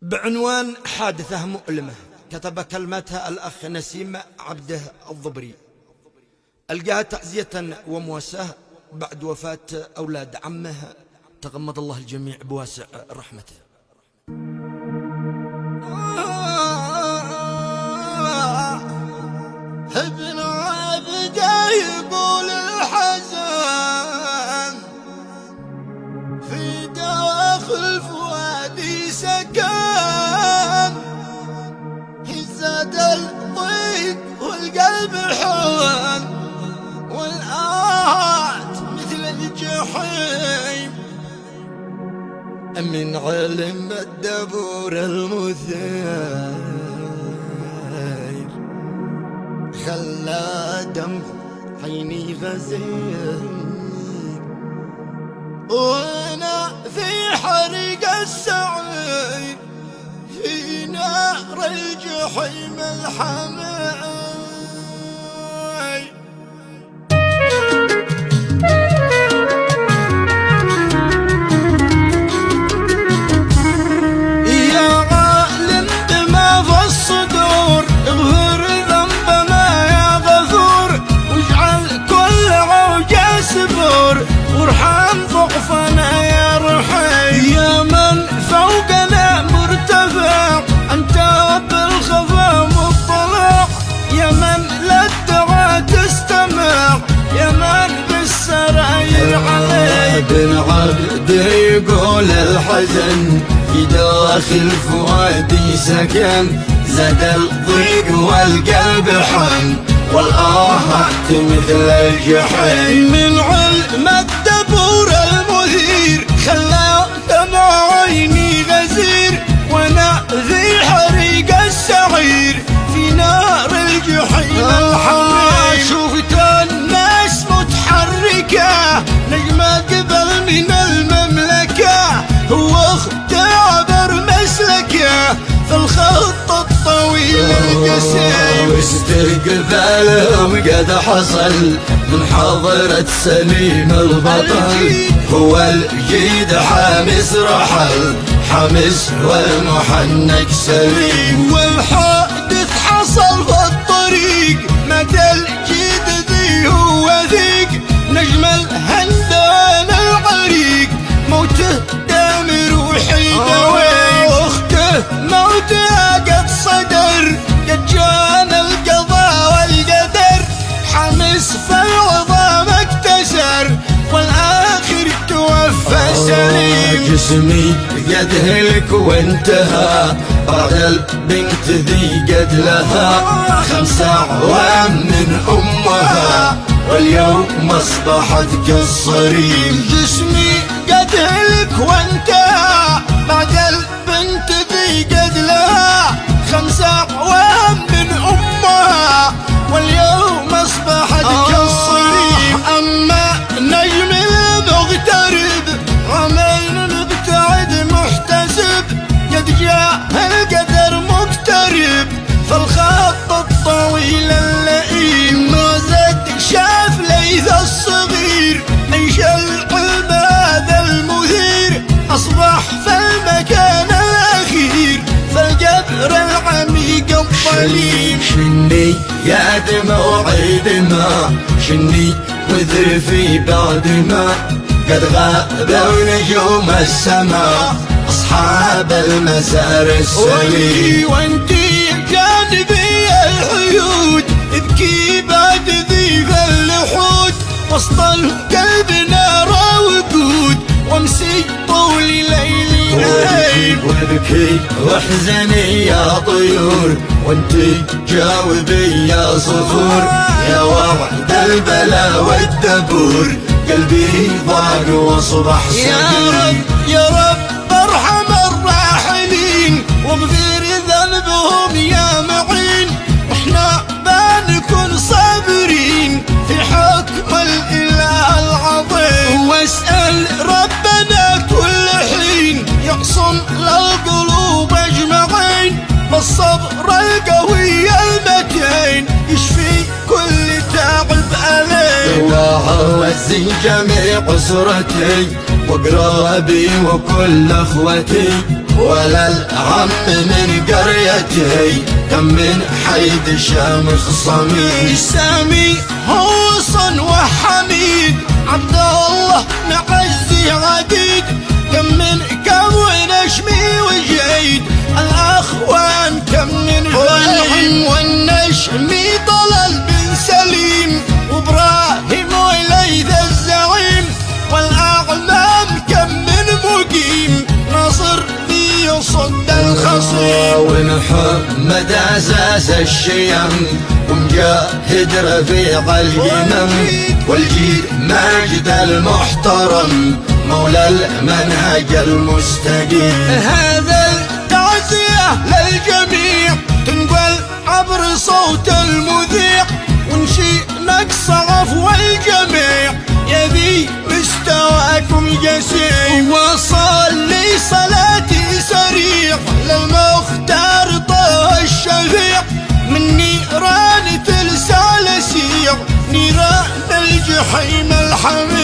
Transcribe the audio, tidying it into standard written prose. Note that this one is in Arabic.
بعنوان حادثة مؤلمة، كتب كلمتها الأخ نسيم عبده الضبري. ألقاها تعزية ومواساة بعد وفاة أولاد عمه، تغمد الله الجميع بواسع رحمته. ابن عبده يقول الحزن في داخل فؤادي سكن، زاد الضيق والقلب حن، والآهات مثل الجحيم من علم الدبور المثير خلى دم عيني غزير، وانا في حريق السعير في نار الجحيم الحميم. يا عالم بما في الصدور اغفر ذنب ما يا غفور، واجعل كل عوجة سبور، وارحم ضعفنا يا رحيم. يا من فوقنا مرتفع انت بالخفا مطلع، يا من للدعاء تستمع، يا من بالسراير عليك. ابن عبد يقول الحزن في داخل فؤادي سكن، زاد الضيق والقلب حن، والآهات مثل الجحيم من علم الدبور المثير خلى دمع عيني غزير، وانا في حريق السعير في نار الجحيم الحميم. شفت الناس متحركة نجمة قبل من المملكة، هو اختبر مسلكه في الخط الطويل القسيم، واستقبالهم قد حصل من حضرة سليم البطل، هو الجيد حامس رحل، حمس والمحنك سليم، والحادث حصل في الطريق مدى الجيد ذي هو ذيق، نجم الهندان العريق موته دامر وحيدوي، واخته موته قد صدر، قد جانا القضاء والقدر، حمس فالعظام اكتسر، والاخر توفى سليم. جسمي قد هلك وانتهى بعد البنت ذي قد لها 5 أعوام من امها، واليوم اصبحت كالصريم. جسمي قد هلك وانتهى بعد البنت ذي قد لها 5 أعوام من امها، واليوم اصبحت كالصريم. اما نجم المغترب عمين مبتعد محتسب، قد جاء القدر مقترب في الخط الطويل اللئيم، ما زاد شاف ليث الصغير عيش القلب هذا المثير، اصبح في المكان الاخير في القبر العميق الظليم. شني يا دموعي دماء، شني وذر في بعد ما قد غابوا نجوم السماء اصحاب المسار السليم. وانتي جانبي الحيود ابكي بعد ذي اللحود، وسط القلب نار وقود، وامسي طول ليلي نايم، وابكي واحزني يا طيور، وانتي جاوبي يا صخور، يا وعد البلا والدبور قلبي ضاق واصبح سقيم. يا رب يا رب ارحم الراحلين واغفر ذنبهم يا معين، واحنا بنكون صابرين في حكم الاله العظيم، واسال ربنا كل حين يقسم للقلوب اجمعين بالصبر القوي المتين، يشفي كل تعب عليه. وعوز جميع اسرتي وقرابي وكل اخوتي ولا العم من قريتي كم من حيد شامخ صميد سامي هوصن وحميد عبد الله نعزي عديد كم من كون نشمي وجيد الاخوان كم من والعم والنشمي طلال بن سليم وابراهيم وليث الزعيم والاعمام كم من مقيم نصر يصد الخصيم ومحمد عزاز الشيم ومجاهد رفيع الهمم والجيد ماجد المحترم مولى المنهج المستقيم هذا التعزية للجميع تنقل عبر صوت المذيع ونشيء نقص عفو الجميع يبي مستواكم جسيم وصل لي صلاتي سريع للمختار طه الشفيع من نيران تلسع لسيع نيران الجحيم الحميد